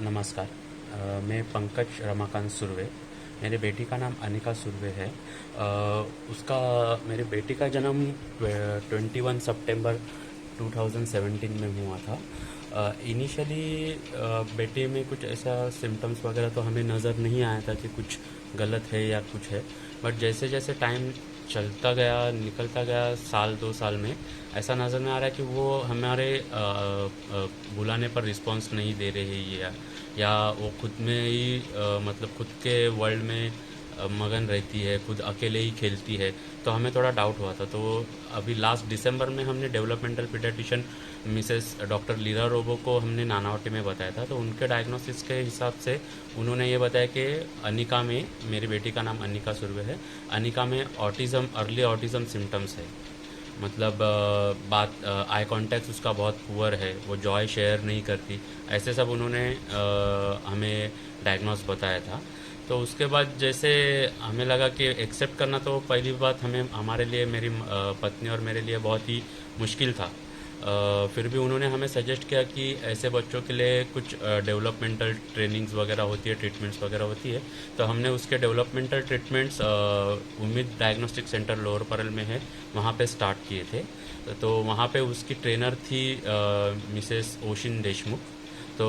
नमस्कार। मैं पंकज रमाकांत सुर्वे। मेरी बेटी का नाम अनिका सुर्वे है। उसका मेरी बेटी का जन्म 21 सितंबर 2017 में हुआ था। इनिशियली बेटे में कुछ ऐसा सिम्टम्स वगैरह तो हमें नज़र नहीं आया था कि कुछ गलत है या कुछ है। बट जैसे जैसे टाइम चलता गया, निकलता गया, साल 2 साल में ऐसा नज़र में आ रहा है कि वो हमारे बुलाने पर रिस्पांस नहीं दे रही है, या वो खुद में ही मतलब खुद के वर्ल्ड में मगन रहती है, खुद अकेले ही खेलती है। तो हमें थोड़ा डाउट हुआ था। तो अभी लास्ट दिसंबर में हमने डेवलपमेंटल पीडियाट्रिशियन मिसेस डॉक्टर लीरा रोबो को हमने नानावटी में बताया था। तो उनके डायग्नोसिस के हिसाब से उन्होंने ये बताया कि अनिका में, मेरी बेटी का नाम अनिका सुर्वे है, अनिका में ऑटिज़म, अर्ली ऑटिज़म सिम्टम्स है। मतलब बात, आई कांटेक्ट उसका बहुत पुअर है, वो जॉय शेयर नहीं करती, ऐसे सब उन्होंने हमें डायग्नोस बताया था। तो उसके बाद जैसे हमें लगा कि एक्सेप्ट करना, तो पहली बात हमें, हमारे लिए, मेरी पत्नी और मेरे लिए बहुत ही मुश्किल था। फिर भी उन्होंने हमें सजेस्ट किया कि ऐसे बच्चों के लिए कुछ डेवलपमेंटल ट्रेनिंग्स वगैरह होती है, ट्रीटमेंट्स वगैरह होती है। तो हमने उसके डेवलपमेंटल ट्रीटमेंट्स उम्मीद डायग्नोस्टिक सेंटर लोअर परल में है, वहाँ पे स्टार्ट किए थे। तो वहाँ पे उसकी ट्रेनर थी मिसेस ओशिन देशमुख। तो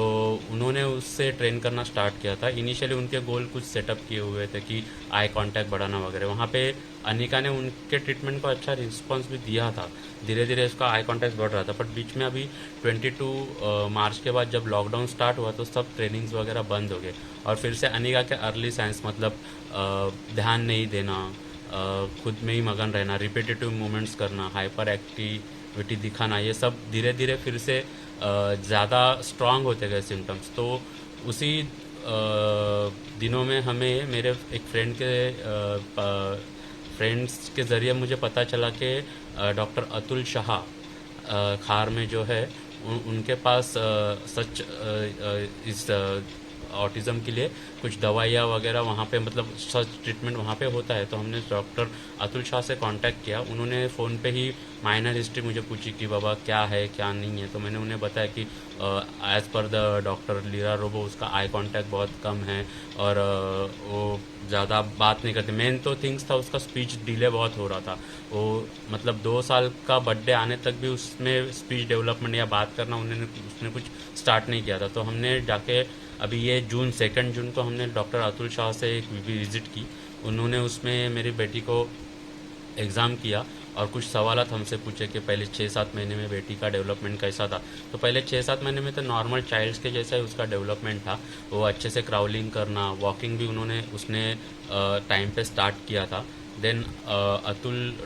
उन्होंने उससे ट्रेन करना स्टार्ट किया था। इनिशियली उनके गोल कुछ सेटअप किए हुए थे कि आई कांटेक्ट बढ़ाना वगैरह। वहाँ पे अनिका ने उनके ट्रीटमेंट को अच्छा रिस्पांस भी दिया था। धीरे धीरे उसका आई कांटेक्ट बढ़ रहा था। बट बीच में अभी 22 मार्च के बाद जब लॉकडाउन स्टार्ट हुआ तो सब ट्रेनिंग्स वगैरह बंद हो गए, और फिर से अनिका के अर्ली साइंस, मतलब ध्यान नहीं देना, खुद में ही मगन रहना, रिपीटेटिव मूवमेंट्स करना, हाइपर एक्टिविटी दिखाना, ये सब धीरे धीरे फिर से ज़्यादा स्ट्रांग होते गए सिम्टम्स। तो उसी दिनों में हमें मेरे एक फ्रेंड्स के ज़रिए मुझे पता चला कि डॉक्टर अतुल शाह खार में जो है, उनके पास सच इस ऑटिज़म के लिए कुछ दवाइयाँ वगैरह वहाँ पे, मतलब सच ट्रीटमेंट वहाँ पे होता है। तो हमने डॉक्टर अतुल शाह से कांटेक्ट किया। उन्होंने फ़ोन पे ही माइनर हिस्ट्री मुझे पूछी कि बाबा क्या है क्या नहीं है। तो मैंने उन्हें बताया कि एज़ पर द डॉक्टर लीरा रोबो उसका आई कांटेक्ट बहुत कम है, और वो ज़्यादा बात नहीं करते। मेन तो थिंग्स था, उसका स्पीच डिले बहुत हो रहा था। वो मतलब 2 साल का बर्थडे आने तक भी उसमें स्पीच डेवलपमेंट या बात करना उसने कुछ स्टार्ट नहीं किया था। तो हमने जाके अभी ये 2 जून को हमने डॉक्टर अतुल शाह से एक विज़िट की। उन्होंने उसमें मेरी बेटी को एग्ज़ाम किया और कुछ सवालात हमसे पूछे कि पहले 6-7 महीने में बेटी का डेवलपमेंट कैसा था। तो पहले 6-7 महीने में तो नॉर्मल चाइल्ड्स के जैसा ही उसका डेवलपमेंट था। वो अच्छे से क्राउलिंग करना, वॉकिंग भी उसने टाइम पे स्टार्ट किया था। देन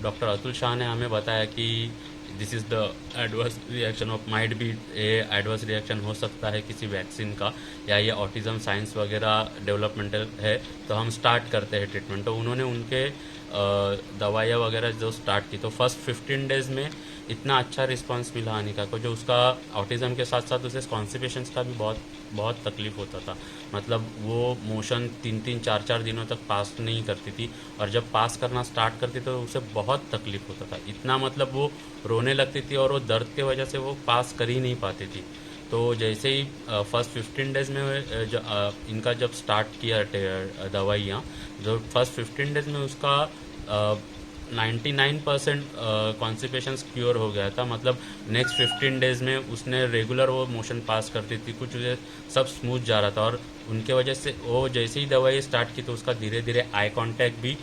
डॉक्टर अतुल शाह ने हमें बताया कि this is the adverse reaction of, might be A adverse reaction हो सकता है किसी वैक्सीन का, या ये ऑटिज़म साइंस वगैरह डेवलपमेंटल है, तो हम स्टार्ट करते हैं ट्रीटमेंट। तो उन्होंने उनके दवाइयाँ वगैरह जो स्टार्ट की, तो फर्स्ट 15 डेज़ में इतना अच्छा रिस्पांस मिला अनिका को। जो उसका ऑटिज़म के साथ साथ उसे कॉन्स्टिपेशंस का भी बहुत बहुत तकलीफ़ होता था। मतलब वो मोशन 3-4 दिनों तक पास नहीं करती थी, और जब पास करना स्टार्ट करती तो उसे बहुत तकलीफ़ होता था। इतना मतलब वो रोने लगती थी, और वो दर्द के वजह से वो पास कर ही नहीं पाती थी। तो जैसे ही फर्स्ट 15 डेज़ में इनका जब स्टार्ट किया दवाइयाँ, जो फर्स्ट 15 डेज़ में उसका 99% कॉन्स्टिपेशन क्योर हो गया था। मतलब नेक्स्ट 15 डेज़ में उसने रेगुलर वो मोशन पास करती थी, कुछ सब स्मूथ जा रहा था। और उनके वजह से वो जैसे ही दवाई स्टार्ट की तो उसका धीरे धीरे आई कांटेक्ट भी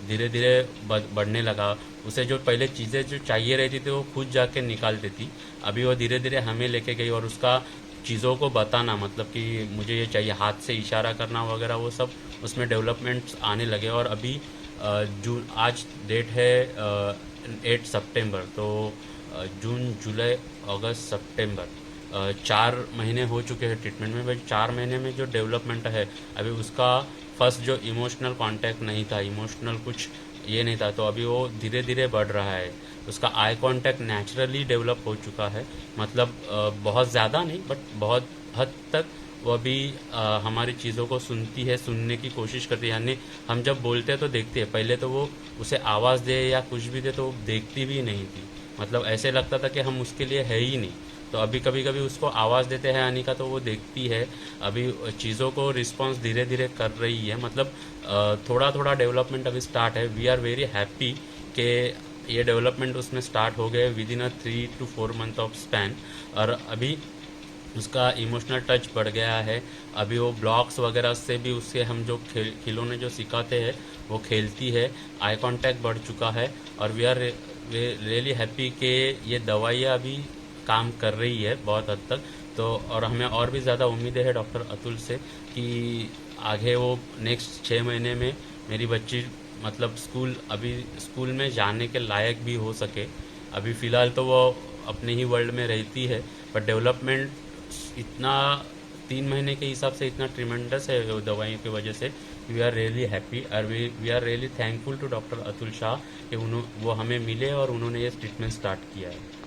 धीरे धीरे बढ़ने लगा। उसे जो पहले चीज़ें जो चाहिए रहती थी वो खुद जाके निकाल देती। अभी वो धीरे धीरे हमें लेके गई, और उसका चीज़ों को बताना, मतलब कि मुझे ये चाहिए, हाथ से इशारा करना वगैरह, वो सब उसमें डेवलपमेंट्स आने लगे। और अभी आज डेट है 8 सितंबर। तो जून, जुलाई, अगस्त, सितंबर, 4 महीने हो चुके हैं ट्रीटमेंट में। भाई 4 महीने में जो डेवलपमेंट है, अभी उसका फर्स्ट जो इमोशनल कांटेक्ट नहीं था, इमोशनल कुछ ये नहीं था, तो अभी वो धीरे धीरे बढ़ रहा है। उसका आई कांटेक्ट नेचुरली डेवलप हो चुका है। मतलब बहुत ज़्यादा नहीं, बट बहुत हद तक वो भी हमारी चीज़ों को सुनती है, सुनने की कोशिश करती है। यानी हम जब बोलते हैं तो देखती है। पहले तो वो उसे आवाज़ दे या कुछ भी दे तो वो देखती भी नहीं थी। मतलब ऐसे लगता था कि हम उसके लिए है ही नहीं। तो अभी कभी कभी उसको आवाज़ देते हैं अनिका तो वो देखती है, अभी चीज़ों को रिस्पॉन्स धीरे धीरे कर रही है, मतलब थोड़ा थोड़ा डेवलपमेंट अभी स्टार्ट है। वी आर वेरी हैप्पी कि ये डेवलपमेंट उसमें स्टार्ट हो गए with in a 3 to 4 month of span. और अभी उसका इमोशनल टच बढ़ गया है। अभी वो ब्लॉक्स वगैरह से भी उससे हम जो खिलौने जो सिखाते हैं वो खेलती है। आई कांटेक्ट बढ़ चुका है और वी आर रियली हैप्पी कि ये दवाइयाँ अभी काम कर रही है बहुत हद तक। तो और हमें और भी ज़्यादा उम्मीदें है डॉक्टर अतुल से कि आगे वो नेक्स्ट 6 महीने में मेरी बच्ची मतलब स्कूल में जाने के लायक भी हो सके। अभी फ़िलहाल तो वो अपने ही वर्ल्ड में रहती है, पर डेवलपमेंट इतना 3 महीने के हिसाब से इतना ट्रिमेंडस है वो दवाइयों की वजह से। वी आर रियली हैप्पी और we are really thankful to doctor Atul Shah कि वो हमें मिले और उन्होंने ये ट्रीटमेंट स्टार्ट किया है।